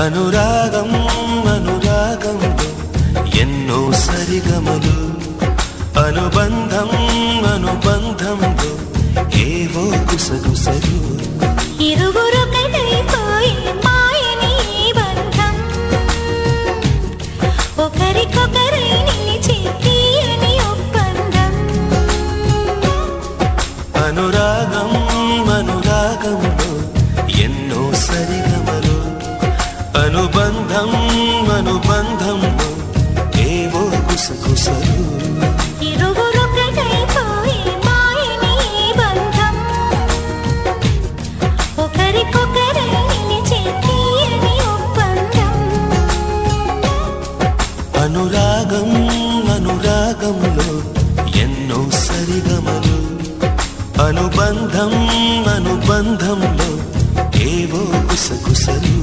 అనురాగం అనురాగంలో ఎన్నో సరిగమలు, అనుబంధం అనుబంధంలో ఏవో గుసగుసలు. ఇరువురొకటైపోయే మాయని ఈ బంధం, ఒకరికొకరై నిలిచే తీయని ఒప్పందం. అనురాగం అనురాగంలో ఎన్నో సరిగమలు, అనుబంధం అనుబంధంలో ఏవో గుసగుసలు. ఇరువురొకటైపోయే మాయని ఈ బంధం, ఒకరికొకరై నిలిచే తీయని ఒప్పందం. అనురాగం అనురాగంలో ఎన్నో సరిగమలు, అనుబంధం అనుబంధంలో ఏవో గుసగుసలు.